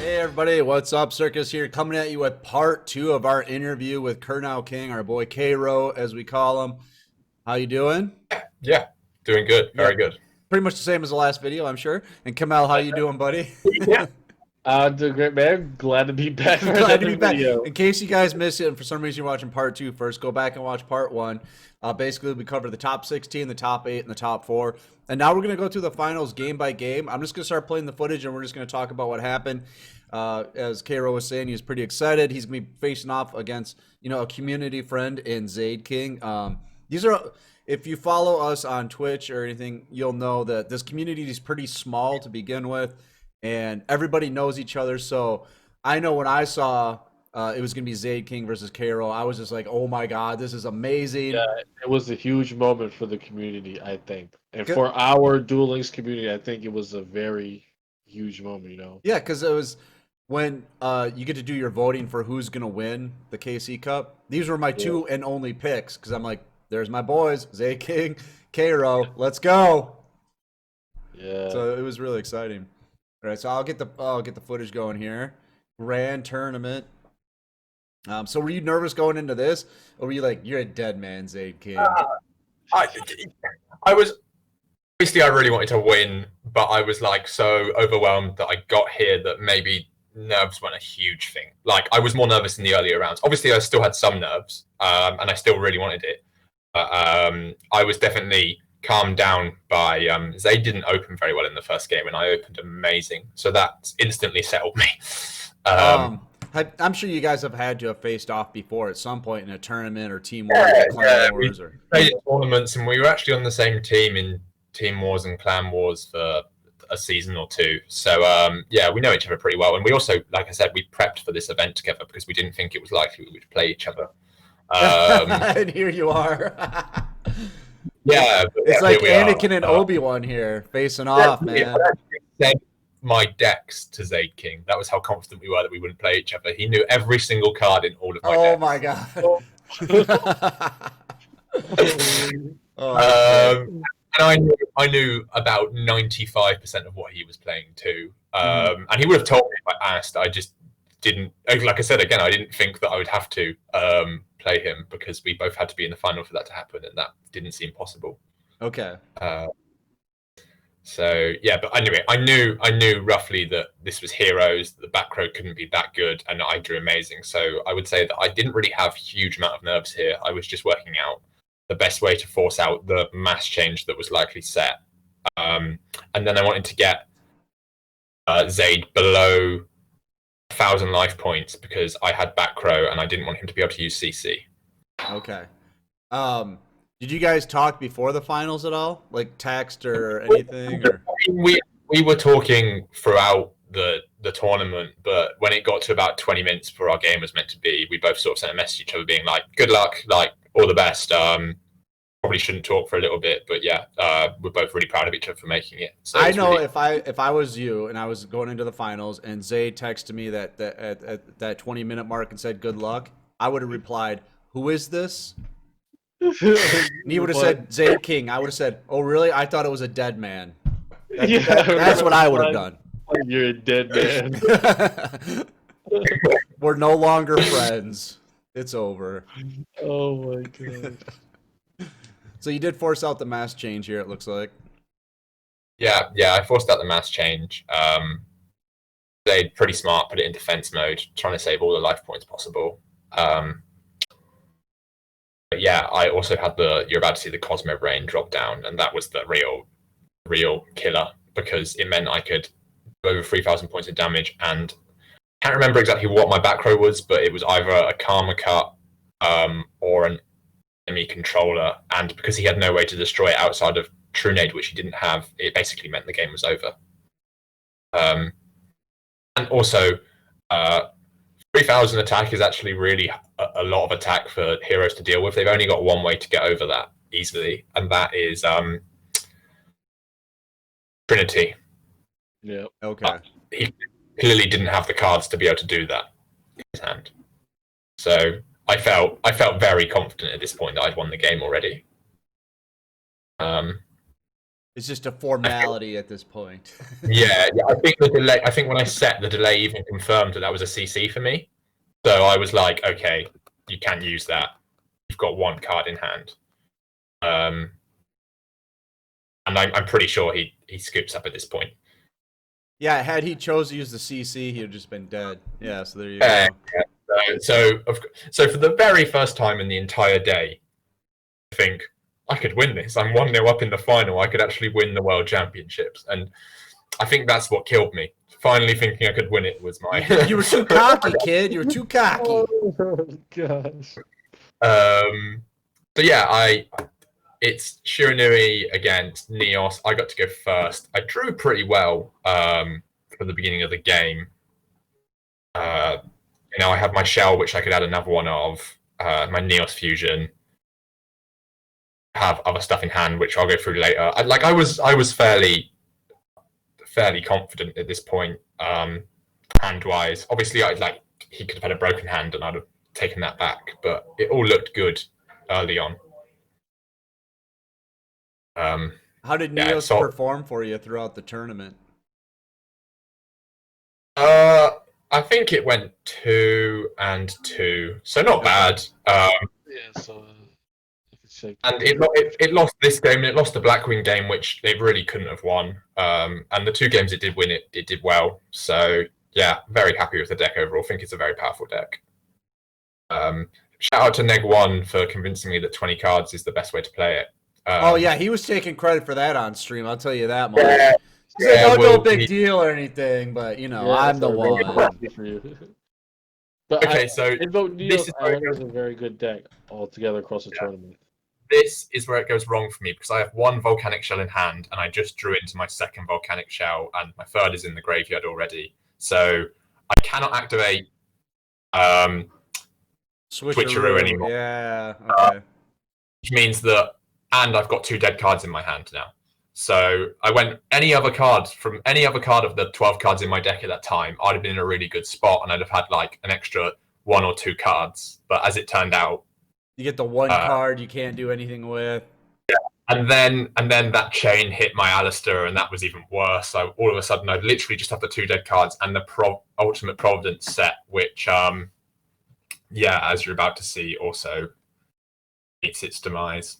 Hey everybody, what's up? Circus here, coming at you with part 2 of our interview with Kernow King, our boy K-Ro, as we call him. How you doing? Yeah, doing good. Yeah, Very good. pretty much the same as the last video, I'm sure. And Kamal, how you doing, buddy? Yeah. Doing great, man. Glad to be back for Glad to be another back. video. In case you guys missed it, and for some reason you're watching part 2 first, go back and watch part 1. Basically, we covered the top 16, the top 8, and the top 4. And now we're going to go through the finals game by game. I'm just going to start playing the footage, and we're just going to talk about what happened. As K-Ro was saying, he was pretty excited. He's going to be facing off against, a community friend in Zaid King. These are... If you follow us on Twitch or anything, you'll know that this community is pretty small to begin with, and everybody knows each other. So I know when I saw it was going to be Zaid King versus K-Ro, I was just like, oh my God, this is amazing. Yeah, it was a huge moment for the community, I think. And Good. for our Duel Links community, I think it was a very huge moment. Yeah, because it was when you get to do your voting for who's going to win the KC Cup. These were my two and only picks because I'm like, there's my boys, Zaid King, K-Ro, let's go. Yeah. So it was really exciting. All right, so I'll get the footage going here. Grand tournament. So were you nervous going into this, or were you like, you're a dead man, Zaid King? I, I was obviously I really wanted to win, but I was like so overwhelmed that I got here that maybe nerves weren't a huge thing. Like I was more nervous in the earlier rounds. Obviously, I still had some nerves, and I still really wanted it. But I was definitely calmed down by Zaid didn't open very well in the first game, and I opened amazing, so that instantly settled me. I'm sure you guys have had to have faced off before at some point in a tournament or team wars, or clan yeah, wars, we or played in tournaments, and we were actually on the same team in team wars and clan wars for a season or two. So yeah, we know each other pretty well, and we also, like I said, we prepped for this event together because we didn't think it was likely we would play each other. and here you are. Yeah, It's like Anakin are. and Obi-Wan here facing off, man. I sent my decks to Zaid King. That was how confident we were that we wouldn't play each other. He knew every single card in all of my decks. Oh my God. And I knew about 95% of what he was playing too. And he would have told me if I asked. I just didn't. Like I said again, I didn't think that I would have to play him because we both had to be in the final for that to happen, and that didn't seem possible. Okay. So yeah, but anyway, I knew roughly that this was heroes. The back row couldn't be that good, and I drew amazing. So I would say that I didn't really have a huge amount of nerves here. I was just working out the best way to force out the mass change that was likely set, and then I wanted to get Zaid below 1,000 life points because I had back row and I didn't want him to be able to use CC. Okay. Did you guys talk before the finals at all? Like text or anything? Or? We were talking throughout the tournament, but when it got to about 20 minutes before our game was meant to be, we both sort of sent a message to each other being like, good luck, like all the best. Probably shouldn't talk for a little bit, but yeah, we're both really proud of each other for making it. So I know really... if I was you and I was going into the finals and Zaid texted me that at that 20-minute mark and said good luck, I would have replied, who is this? And he would have said Zaid King. I would have said, oh really? I thought it was a dead man. That's what I would have done. You're a dead man. We're no longer friends. It's over. Oh my God. So you did force out the mass change here, it looks like. Yeah, I forced out the mass change. They pretty smart, put it in defense mode, trying to save all the life points possible. But yeah, I also had you're about to see the Cosmo Rain drop down, and that was the real killer because it meant I could do over 3,000 points of damage, and I can't remember exactly what my back row was, but it was either a Karma Cut or an enemy controller, and because he had no way to destroy it outside of Trunade, which he didn't have, it basically meant the game was over. And also, 3,000 attack is actually really a lot of attack for heroes to deal with. They've only got one way to get over that easily, and that is Trinity. Yeah. Okay. He clearly didn't have the cards to be able to do that in his hand. So I felt very confident at this point that I'd won the game already. It's just a formality at this point. Yeah. I think the delay. I think when I set the delay, even confirmed that was a CC for me. So I was like, okay, you can use that. You've got one card in hand. And I'm pretty sure he scoops up at this point. Yeah, had he chose to use the CC, he would have just been dead. Yeah, so there you go. Yeah. So for the very first time in the entire day, I think I could win this. I'm 1-0 up in the final. I could actually win the World Championships. And I think that's what killed me. Finally thinking I could win it was my... You were too cocky, kid. You were too cocky. Oh, gosh. So yeah, it's Shiranui against Neos. I got to go first. I drew pretty well for the beginning of the game. I have my shell, which I could add another one of, my Neos fusion. Have other stuff in hand, which I'll go through later. I was fairly confident at this point, hand-wise. Obviously, he could have had a broken hand, and I'd have taken that back. But it all looked good early on. How did Neos perform for you throughout the tournament? I think it went 2-2, so not bad. And it lost this game, and it lost the Blackwing game, which they really couldn't have won. And the 2 games it did win, it did well. So yeah, very happy with the deck overall. I think it's a very powerful deck. Shout out to Neg1 for convincing me that 20 cards is the best way to play it. Oh yeah, he was taking credit for that on stream. I'll tell you that much. No big deal or anything, but I'm the one. But okay, so this is a very good deck altogether across the tournament. This is where it goes wrong for me because I have 1 volcanic shell in hand, and I just drew into my 2nd volcanic shell, and my 3rd is in the graveyard already. So I cannot activate Switcheroo anymore. Yeah. Okay. Which means that, and I've got 2 dead cards in my hand now. So I went any other card of the 12 cards in my deck at that time, I'd have been in a really good spot, and I'd have had like an extra 1 or 2 cards. But as it turned out, you get the 1 card you can't do anything with. Yeah, and then that chain hit my Alistair, and that was even worse. So all of a sudden, I'd literally just have the 2 dead cards and the Ultimate Providence set, which, as you're about to see, also meets its demise.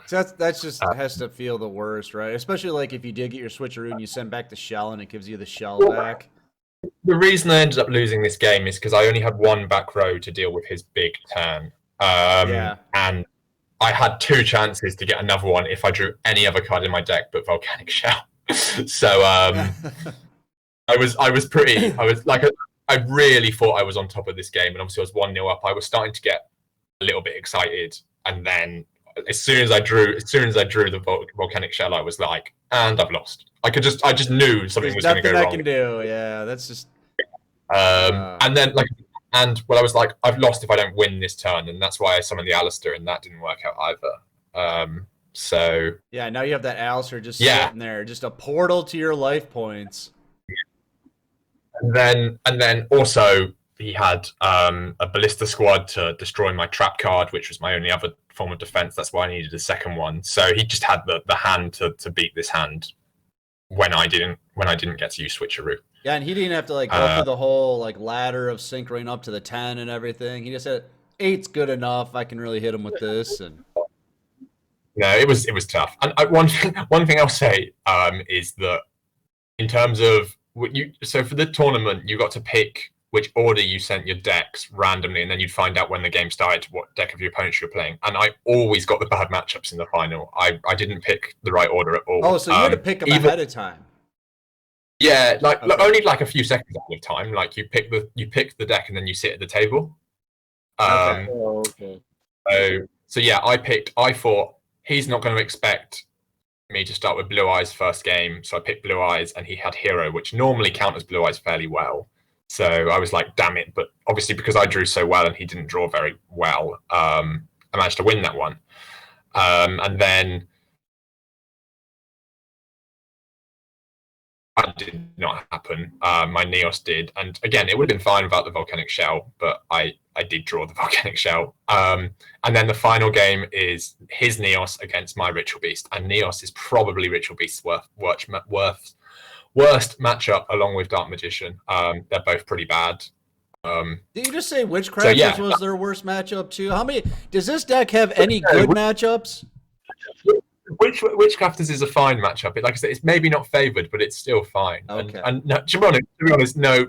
So that's just has to feel the worst, right? Especially like if you did get your switcheroo and you send back the shell and it gives you the shell back. The reason I ended up losing this game is because I only had 1 back row to deal with his big turn. And I had 2 chances to get another one if I drew any other card in my deck but Volcanic Shell. So I really thought I was on top of this game, and obviously I was 1-0 up. I was starting to get a little bit excited, and then as soon as I drew the volcanic shell, I was like, and I've lost. I just knew something was going to go wrong. Nothing I can do. Yeah, that's just. And then I was like, I've lost if I don't win this turn, and that's why I summoned the Alistair, and that didn't work out either. So yeah, now you have that Alistair just sitting there, just a portal to your life points. And then also he had a Ballista Squad to destroy my trap card, which was my only other form of defense. That's why I needed a second one. So he just had the hand to beat this hand when I didn't get to use Switcheroo. Yeah, and he didn't have to go through the whole ladder of syncing up to the 10 and everything. He just said 8's good enough. I can really hit him with this. And no, it was tough. And one thing I'll say is that in terms of so for the tournament, you got to pick which order you sent your decks randomly, and then you'd find out when the game started what deck of your opponents you were playing. And I always got the bad matchups in the final. I didn't pick the right order at all. Oh, so you had to pick them ahead of time. Yeah, only a few seconds ahead of time. Like you pick the deck and then you sit at the table. Okay. So yeah, I thought he's not going to expect me to start with Blue Eyes first game, so I picked Blue Eyes, and he had Hero, which normally counters Blue Eyes fairly well. So I was like, damn it. But obviously because I drew so well and he didn't draw very well, I managed to win that one. And then I that did not happen. My Neos did, and again, it would have been fine without the volcanic shell, but I did draw the volcanic shell. And then the final game is his Neos against my Ritual Beast, and Neos is probably Ritual Beast's worst matchup, along with Dark Magician. They're both pretty bad. Did you just say Witchcrafters was their worst matchup too? How many? Does this deck have any good matchups? Witchcrafters is a fine matchup. Like I said, it's maybe not favored, but it's still fine. Okay. And no, to be honest, no,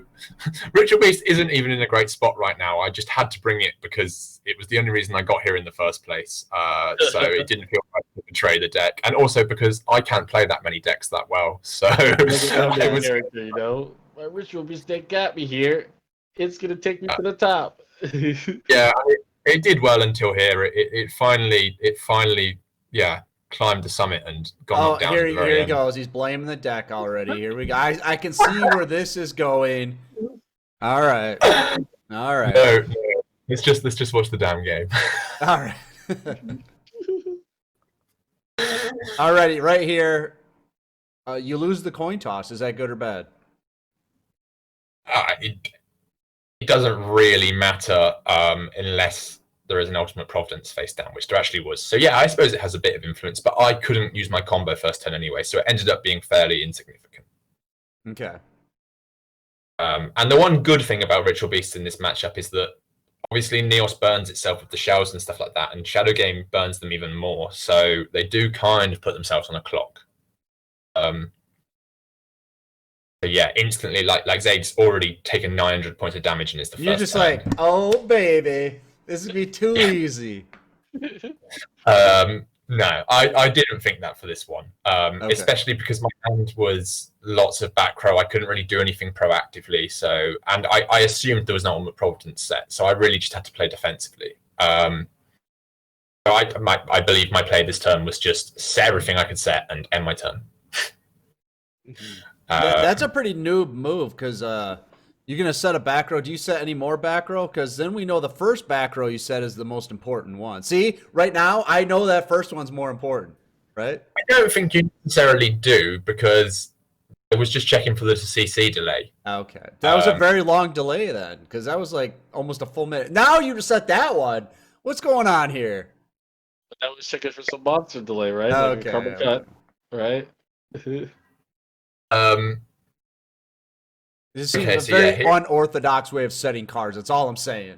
Ritual Beast isn't even in a great spot right now. I just had to bring it because it was the only reason I got here in the first place. So it didn't feel right to betray the deck, and also because I can't play that many decks that well. So it was, character, you know, my Ritual Beast deck got me here. It's gonna take me to the top. Yeah, it did well until here. It finally, yeah, climbed the summit and got down. Here he goes. He's blaming the deck already. Here we go. I can see where this is going. All right. No, let's just watch the damn game. All right. Alrighty, right here. You lose the coin toss. Is that good or bad? It doesn't really matter unless there is an Ultimate Providence face down, which there actually was. So yeah, I suppose it has a bit of influence, but I couldn't use my combo first turn anyway, so it ended up being fairly insignificant. Okay. And the one good thing about Ritual Beast in this matchup is that obviously Neos burns itself with the shells and stuff like that, and Shadow Game burns them even more, so they do kind of put themselves on a clock. So yeah, instantly, like Zade's already taken 900 points of damage and it's the first You're just turn. like, oh baby, this would be too easy. No, I didn't think that for this one, Okay. especially because my hand was lots of back row. I couldn't really do anything proactively, so and I assumed there was no Ultimate Providence set, so I really just had to play defensively. So I believe my play this turn was just set everything I could set and end my turn. That's a pretty noob move because you're going to set a back row. Do you set any more back row? Because then we know the first back row you set is the most important one. See, right now, I know that first one's more important, right? I don't think you necessarily do because I was just checking for the CC delay. Okay. That was a very long delay then because that was like almost a full minute. Now you just set that one. What's going on here? That was checking for some monster delay, right? Okay. Like a cut, right? This seems a very unorthodox way of setting cards. That's all I'm saying.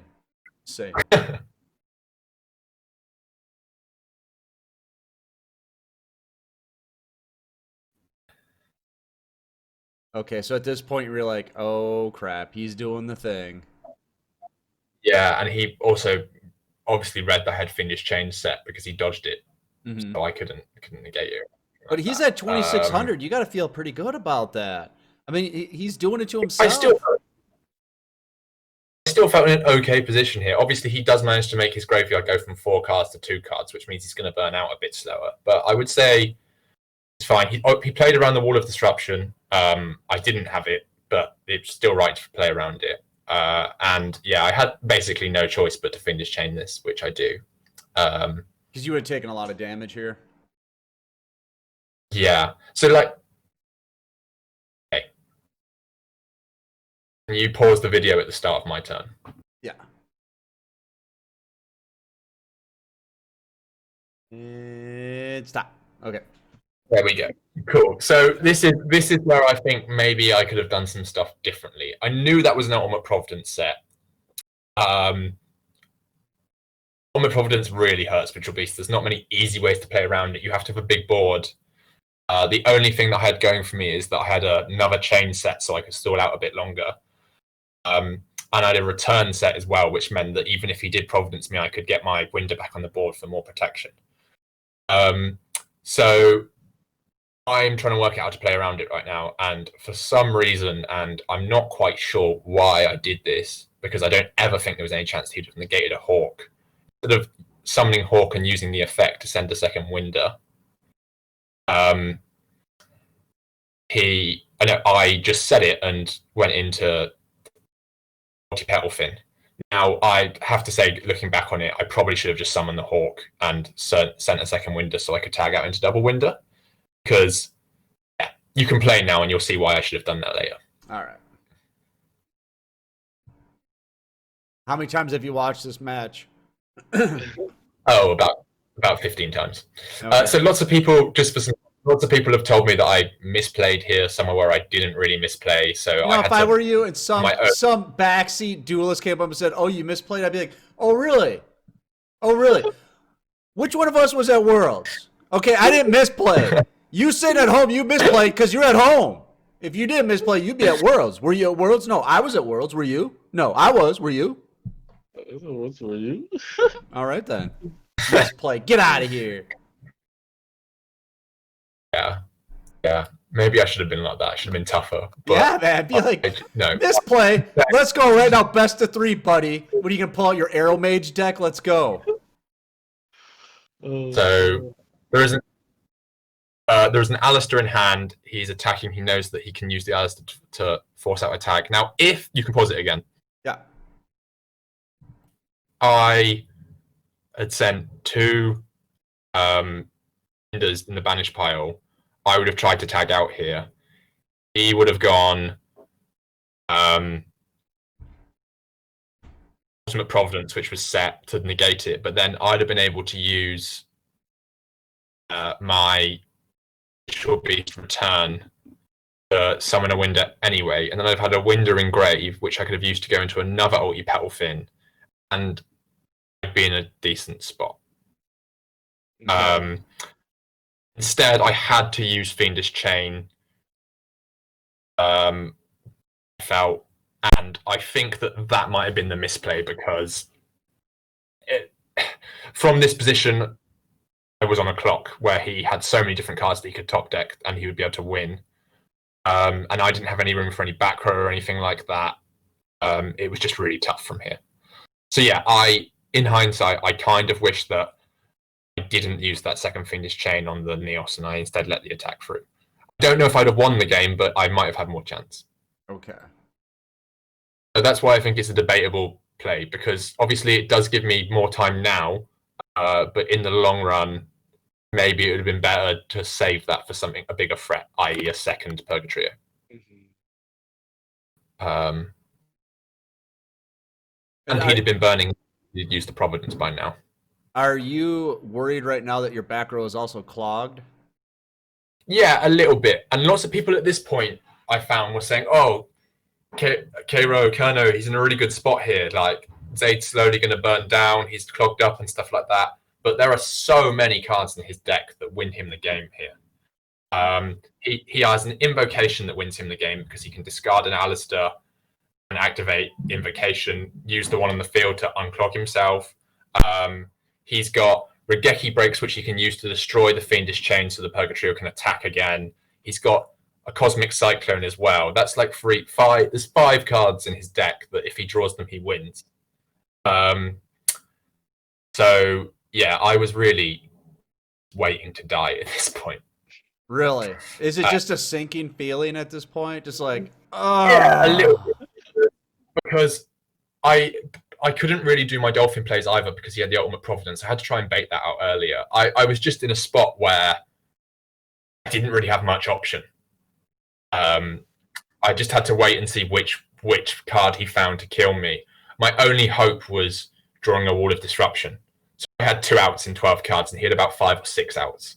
Okay, so at this point you're like, oh crap, he's doing the thing. Yeah, and he also obviously read the head finish change set because he dodged it, so I couldn't negate it. But he's at 2,600. You got to feel pretty good about that. I mean, he's doing it to himself. I still felt in an okay position here. Obviously, he does manage to make his graveyard go from 4 cards to 2 cards, which means he's going to burn out a bit slower. But I would say it's fine. He played around the Wall of Disruption. I didn't have it, but it's still right to play around it. And yeah, I had basically no choice but to finish chain this, which I do. Because you would have taken a lot of damage here. Yeah. So like, okay. Can you pause the video at the start of my turn? Yeah. And stop. Okay. There we go. Cool. So this is where I think maybe I could have done some stuff differently. I knew that was an Ultimate Providence set. Ultimate Providence really hurts Ritual Beast. There's not many easy ways to play around it. You have to have a big board. The only thing that I had going for me is that I had another chain set so I could stall out a bit longer. And I had a return set as well, which meant that even if he did Providence me, I could get my window back on the board for more protection. So I'm trying to work out how to play around it right now. And for some reason, and I'm not quite sure why I did this, because I don't ever think there was any chance he'd have negated a Hawk. Instead of summoning Hawk and using the effect to send a second Winder, I just said it and went into multi-petal Fin. Now, I have to say, looking back on it, I probably should have just summoned the Hawk and sent a second Winder so I could tag out into double Winder. Because you can play now, and you'll see why I should have done that later. All right. How many times have you watched this match? Oh, about 15 times. Okay. So lots of people have told me that I misplayed here somewhere where I didn't really misplay. So You know, if I were you and some backseat duelist came up and said, "Oh, you misplayed," I'd be like, "Oh, really? Oh, really? Which one of us was at Worlds?" Okay, I didn't misplay. You sit at home, you misplayed because you're at home. If you didn't misplay, you'd be at Worlds. Were you at Worlds? No, I was at Worlds. Were you? No, I was. Were you? What were you? All right then. Misplay. Get out of here. Yeah. Maybe I should have been like that. I should have been tougher. But yeah, man. Be like, no. Misplay. Let's go right now. Best of 3, buddy. What are you gonna pull out your Arrow Mage deck? Let's go. So there's an Alistair in hand. He's attacking. He knows that he can use the Alistair to force out attack. Now, if you can pause it again. Yeah. I had sent 2 Enders in the banish pile. I would have tried to tag out here. He would have gone Ultimate Providence, which was set to negate it, but then I'd have been able to use my Short Beast return to summon a Winder anyway, and then I've had a Winder Engrave, which I could have used to go into another ulti Petal Fin, and I'd be in a decent spot. Instead, I had to use Fiendish Chain. Felt, and I think that might have been the misplay because from this position, I was on a clock where he had so many different cards that he could top deck and he would be able to win. And I didn't have any room for any back row or anything like that. It was just really tough from here. So yeah, in hindsight, I kind of wish that I didn't use that second Fiendish Chain on the Neos and I instead let the attack through. I don't know if I'd have won the game, but I might have had more chance. Okay. So that's why I think it's a debatable play, because obviously it does give me more time now, but in the long run, maybe it would have been better to save that for something, a bigger threat, i.e. a second Purgatrio. And he'd have been burning, he'd used the Providence by now. Are you worried right now that your back row is also clogged? Yeah, a little bit. And lots of people at this point, I found, were saying, oh, Kernow, he's in a really good spot here. Like, Zayd's slowly going to burn down. He's clogged up and stuff like that. But there are so many cards in his deck that win him the game here. He has an invocation that wins him the game because he can discard an Alistair and activate invocation, use the one on the field to unclog himself. He's got Regeki Breaks, which he can use to destroy the Fiendish Chain so the Purgatrio can attack again. He's got a Cosmic Cyclone as well. That's like 5. There's 5 cards in his deck that if he draws them, he wins. So yeah, I was really waiting to die at this point. Really? Is it just a sinking feeling at this point? Just like, oh. Yeah, a little bit. Because I couldn't really do my Dolphin plays either because he had the Ultimate Providence. I had to try and bait that out earlier. I was just in a spot where I didn't really have much option. I just had to wait and see which card he found to kill me. My only hope was drawing a Wall of Disruption. So I had 2 outs in 12 cards, and he had about 5 or 6 outs.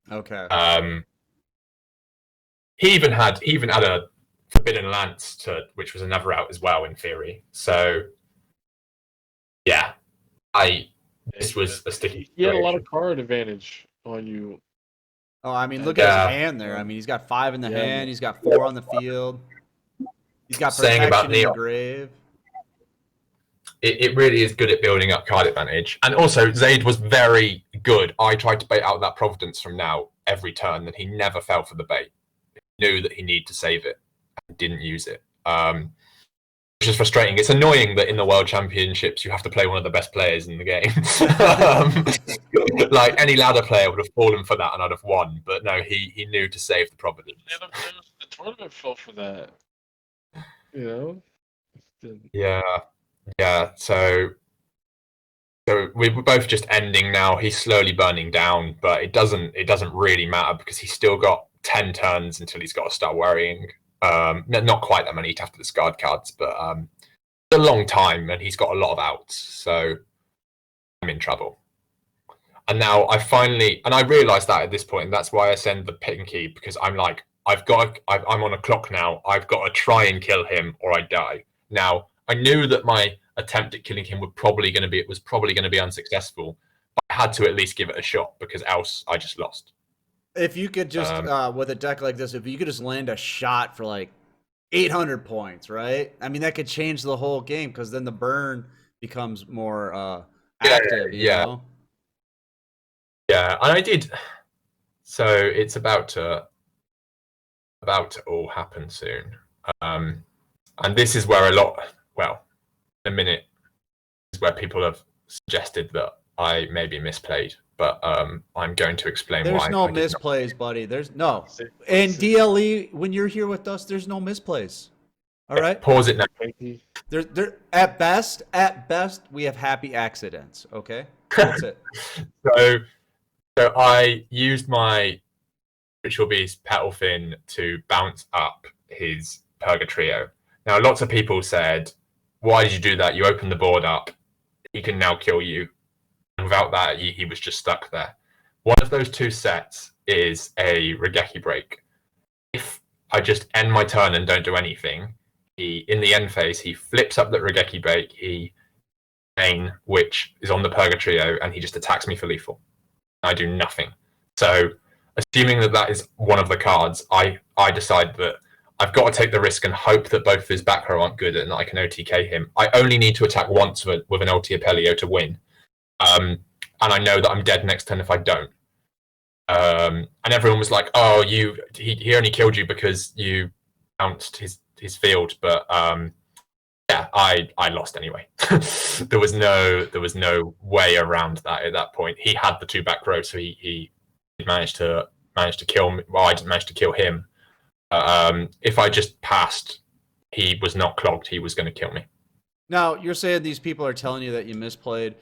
Okay. He even had a Forbidden Lance which was another out as well in theory. So yeah, this was a sticky. He had a lot of card advantage on you. Oh, I mean, look at his hand there. I mean, he's got 5 in the hand. He's got 4 on the field. He's got protection in the grave. It really is good at building up card advantage. And also, Zayd was very good. I tried to bait out that Providence from now every turn, and he never fell for the bait. He knew that he needed to save it and didn't use it. Which is frustrating. It's annoying that in the World Championships, you have to play one of the best players in the game. Like, any ladder player would have fallen for that and I'd have won. But no, he knew to save the Providence. The tournament fell for that. You know? Yeah. So we're both just ending now. He's slowly burning down, but it doesn't really matter because he's still got 10 turns until he's got to start worrying. Not quite that many, he'd have to discard cards, but a long time, and he's got a lot of outs, so I'm in trouble. And now I realised that at this point, and that's why I send the pinky, because I'm like, I'm on a clock now. I've got to try and kill him, or I die. Now I knew that my attempt at killing him was probably going to be unsuccessful, but I had to at least give it a shot, because else I just lost. If you could just with a deck like this, if you could just land a shot for like 800 points, right? I mean, that could change the whole game, because then the burn becomes more active. You know? Yeah, and I did. So it's about to all happen soon. And this is where a minute is where people have suggested that I maybe misplayed, but I'm going to explain why. There's no misplays, buddy. There's no. In DLE, when you're here with us, there's no misplays. All right. Pause it now. There at best, we have happy accidents. Okay, that's it. So I used my Ritual Beast Petalfin to bounce up his Purgatrio. Now, lots of people said, "Why did you do that? You opened the board up. He can now kill you." And without that, he was just stuck there. One of those two sets is a Regeki Break. If I just end my turn and don't do anything, in the end phase, he flips up that Regeki Break, which is on the Purgatrio, and he just attacks me for lethal. I do nothing. So, assuming that is one of the cards, I decide that I've got to take the risk and hope that both of his back row aren't good and I can OTK him. I only need to attack once with an ulti Apelio to win. And I know that I'm dead next turn if I don't. And everyone was like, "Oh, he only killed you because you bounced his field." But yeah, I lost anyway. there was no way around that at that point. He had the two back row, so he managed to kill me. Well, I didn't manage to kill him. If I just passed, he was not clogged. He was going to kill me. Now, you're saying these people are telling you that you misplayed.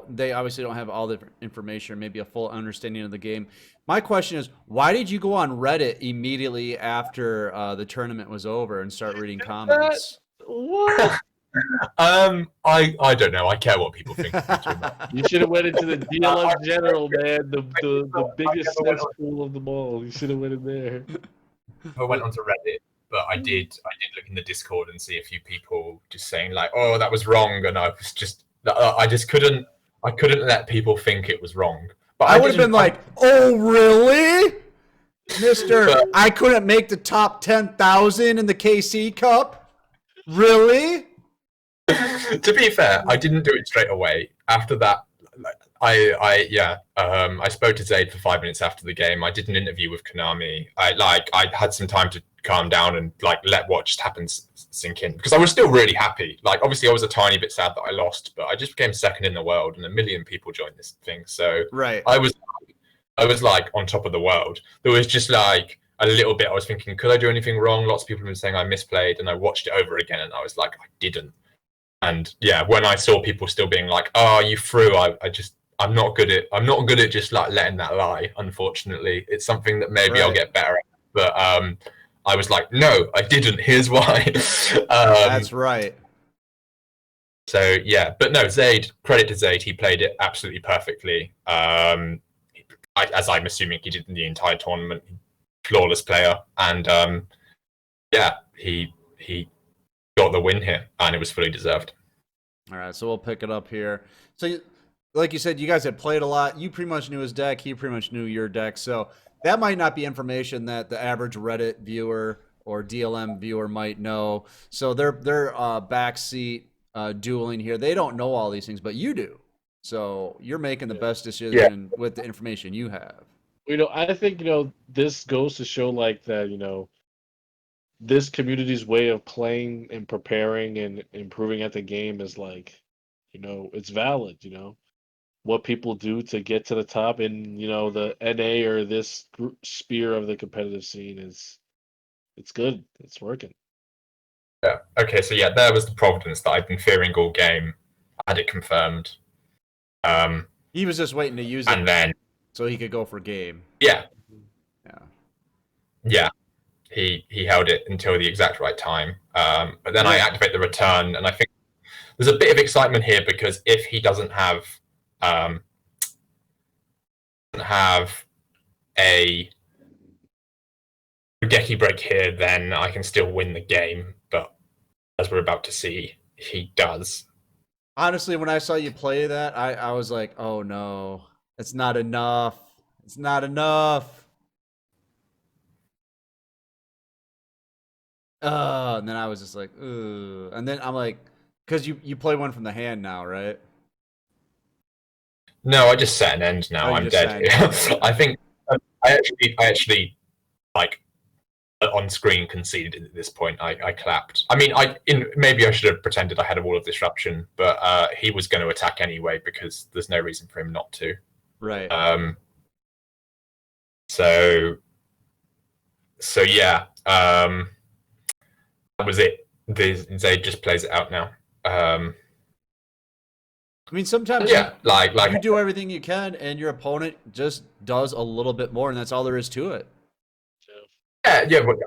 They obviously don't have all the information or maybe a full understanding of the game. My question is, why did you go on Reddit immediately after the tournament was over and start reading comments? What? I don't know. I care what people think. You should have went into the DLM General, man. The biggest cesspool of them all. You should have went in there. I went onto Reddit, but I did look in the Discord and see a few people just saying like, "Oh, that was wrong," and I couldn't let people think it was wrong. But I would have been like, "Oh, really, Mister? I couldn't make the top 10,000 in the KC Cup. Really?" To be fair, I didn't do it straight away. After that, I spoke to Zaid for 5 minutes after the game. I did an interview with Konami. I had some time to calm down and let what just happened sink in, because I was still really happy. Like, obviously I was a tiny bit sad that I lost, but I just became second in the world and 1 million people joined this thing. So right. I was like on top of the world. There was just like a little bit I was thinking, could I do anything wrong? Lots of people have been saying I misplayed, and I watched it over again and I was like, I didn't. And yeah, when I saw people still being like, "Oh, you threw," I'm not good at just like letting that lie. Unfortunately, it's something that maybe I'll get better at. But I was like, "No, I didn't. Here's why." That's right. So yeah, but no, Zaid. Credit to Zaid. He played it absolutely perfectly. As I'm assuming he did in the entire tournament. Flawless player, and yeah, he got the win here, and it was fully deserved. All right, so we'll pick it up here. So, like you said, you guys had played a lot. You pretty much knew his deck. He pretty much knew your deck. So that might not be information that the average Reddit viewer or DLM viewer might know. So they're backseat dueling here. They don't know all these things, but you do. So you're making the best decision with the information you have. I think this goes to show like that this community's way of playing and preparing and improving at the game is like, it's valid. What people do to get to the top in the NA or this sphere of the competitive scene it's good. It's working. Yeah. Okay. So yeah, there was the Providence that I've been fearing all game. I had it confirmed. He was just waiting to use it, and then so he could go for game. Yeah. Yeah. yeah, he held it until the exact right time. But then I activate the return, and I think there's a bit of excitement here because if he doesn't have a Geki break here, then I can still win the game. But as we're about to see, he does. Honestly, when I saw you play that, I was like, oh no, it's not enough. It's not enough. And then I was just like, ugh. And then I'm like, because you play one from the hand now, right? No, I just set an end now. Oh, I'm dead. I think I actually like on screen conceded at this point. I clapped. I mean, maybe I should have pretended I had a wall of disruption, but he was going to attack anyway because there's no reason for him not to. Right. So yeah. That was it. Zayd just plays it out now. I mean, sometimes yeah, you do everything you can, and your opponent just does a little bit more, and that's all there is to it. Yeah. But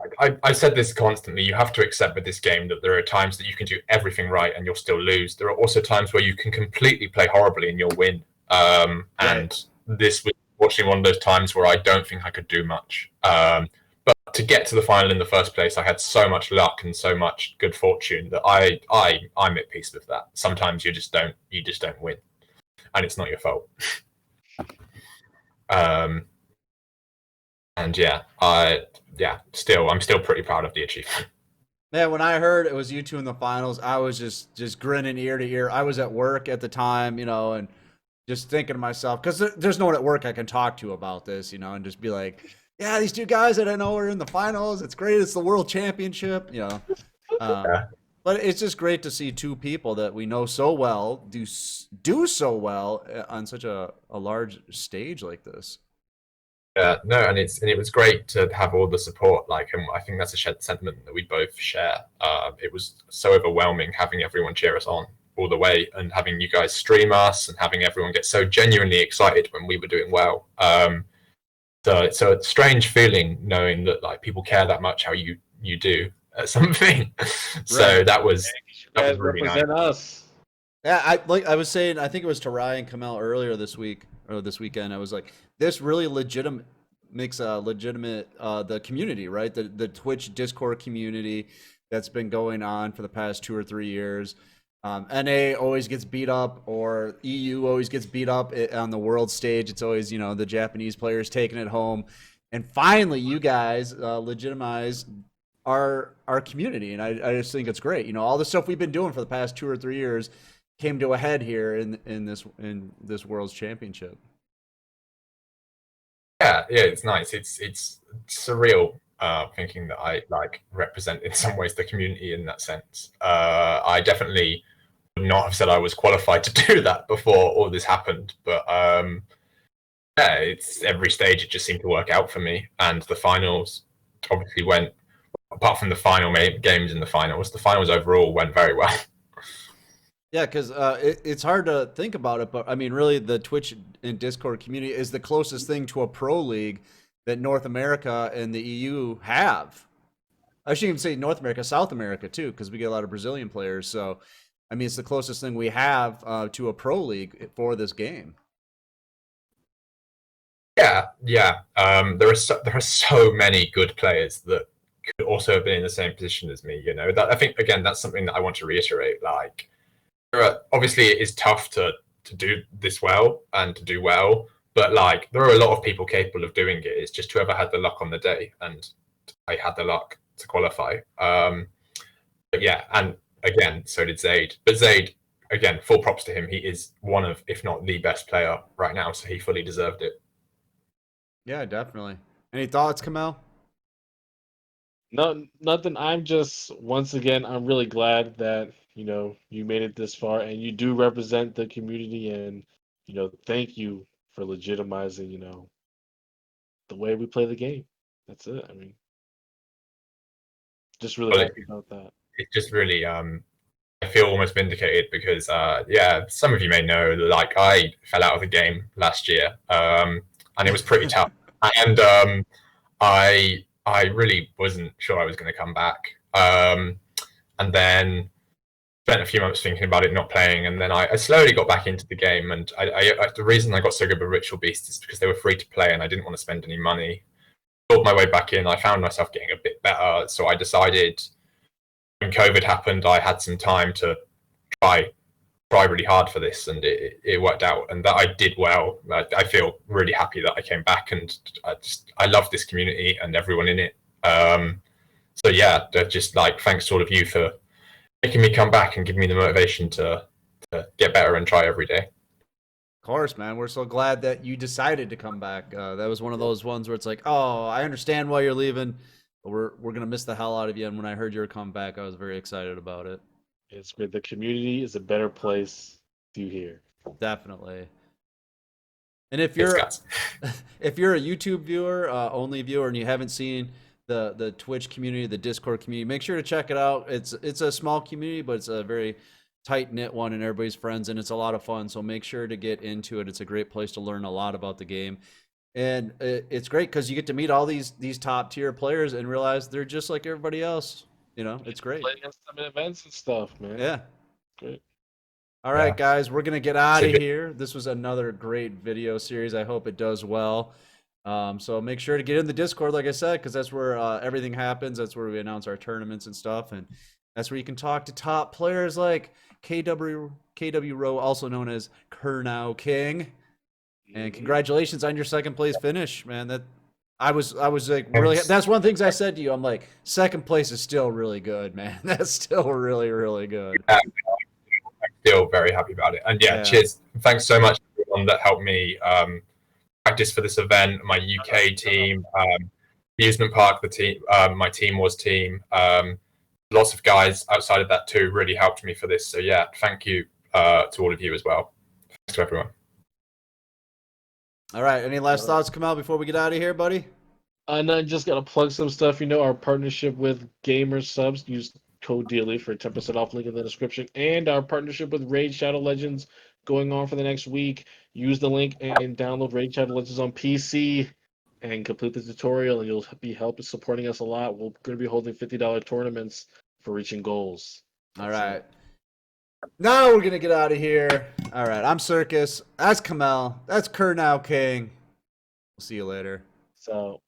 I said this constantly. You have to accept with this game that there are times that you can do everything right and you'll still lose. There are also times where you can completely play horribly and you'll win. And this was watching one of those times where I don't think I could do much. But to get to the final in the first place, I had so much luck and so much good fortune that I'm at peace with that. Sometimes you just don't win, and it's not your fault. And I'm still pretty proud of the achievement. Man, when I heard it was you two in the finals, I was just grinning ear to ear. I was at work at the time, and just thinking to myself, because there's no one at work I can talk to about this, and just be like, yeah, these two guys that I know are in the finals. It's great. It's the world championship, But it's just great to see two people that we know so well do so well on such a large stage like this. No, and it was great to have all the support. And I think that's a shared sentiment that we both share. It was so overwhelming having everyone cheer us on all the way, and having you guys stream us, and having everyone get so genuinely excited when we were doing well. So it's a strange feeling knowing that people care that much how you do at something. So that was really nice. Us. Yeah, I was saying, I think it was to Ryan Kamel earlier this weekend. I was like, this really makes a legitimate the community, right? The Twitch Discord community that's been going on for the past 2 or 3 years. NA always gets beat up, or EU always gets beat up on the world stage. It's always, the Japanese players taking it home. And finally, you guys legitimize our community. And I just think it's great. All the stuff we've been doing for the past 2 or 3 years came to a head here in this World's Championship. Yeah, it's nice. It's surreal. Thinking that I represent in some ways the community in that sense. I definitely would not have said I was qualified to do that before all this happened, but it's every stage it just seemed to work out for me, and the finals obviously went. Apart from the final games in the finals overall went very well. Yeah, because it's hard to think about it, but I mean, really, the Twitch and Discord community is the closest thing to a pro league that North America and the EU have. I shouldn't even say North America, South America too, because we get a lot of Brazilian players. So, I mean, it's the closest thing we have to a pro league for this game. Yeah. There are so many good players that could also have been in the same position as me. That I think again that's something that I want to reiterate. Obviously, it is tough to do this well and to do well. But there are a lot of people capable of doing it. It's just whoever had the luck on the day, and I had the luck to qualify. But yeah, and again, so did Zayd. But Zayd, again, full props to him. He is one of, if not the best player right now, so he fully deserved it. Yeah, definitely. Any thoughts, Kamel? No, nothing. I'm just once again, I'm really glad that you made it this far, and you do represent the community, and thank you for legitimizing, the way we play the game. That's it. I mean, just really happy about that. It's just really, I feel almost vindicated because, some of you may know that I fell out of the game last year, and it was pretty tough. And I I really wasn't sure I was going to come back. And then spent a few months thinking about it, not playing, and then I slowly got back into the game. And the reason I got so good with Ritual Beast is because they were free to play, and I didn't want to spend any money. Built my way back in. I found myself getting a bit better, so I decided when COVID happened, I had some time to try really hard for this, and it worked out, and that I did well. I feel really happy that I came back, and I love this community and everyone in it. So yeah, just like thanks to all of you for making me come back and giving me the motivation to get better and try every day. Of course, man. We're so glad that you decided to come back. That was one of those ones where it's like, oh, I understand why you're leaving, but we're gonna miss the hell out of you. And when I heard you were coming back, I was very excited about it. It's great. The community is a better place to hear. Definitely. And if you're if you're a YouTube viewer, only viewer, and you haven't seen the Twitch community, the Discord community, make sure to check it out. It's a small community, but it's a very tight knit one, and everybody's friends, and it's a lot of fun. So make sure to get into it. It's a great place to learn a lot about the game, and it's great because you get to meet all these top tier players and realize they're just like everybody else. You know, it's great. Play against them in events and stuff, man. Yeah. Great. All right, guys, we're gonna get out of here. This was another great video series. I hope it does well. So make sure to get in the Discord, like I said, because that's where everything happens. That's where we announce our tournaments and stuff, and that's where you can talk to top players like KW Rowe, also known as Kernow King. And congratulations on your second place finish, man. That I was like really. That's one of the things I said to you. I'm like, second place is still really good, man. That's still really, really good. I'm still very happy about it. And yeah, cheers. Thanks so much to everyone that helped me practice for this event. My UK team, amusement park, the team, my team was team. Lots of guys outside of that too really helped me for this. So yeah, thank you to all of you as well. Thanks to everyone. All right. Any last thoughts come out before we get out of here, buddy? And I just gotta plug some stuff. You know, our partnership with Gamersupps. Use code DEALY for 10% off. Link in the description. And our partnership with Raid Shadow Legends going on for the next week. Use the link and download Raid Shadow Legends on PC and complete the tutorial, and you'll be supporting us a lot. We're going to be holding $50 tournaments for reaching goals. All right. Now we're going to get out of here. All right. I'm Circus. That's Kamel. That's Kernow King. We'll see you later. So.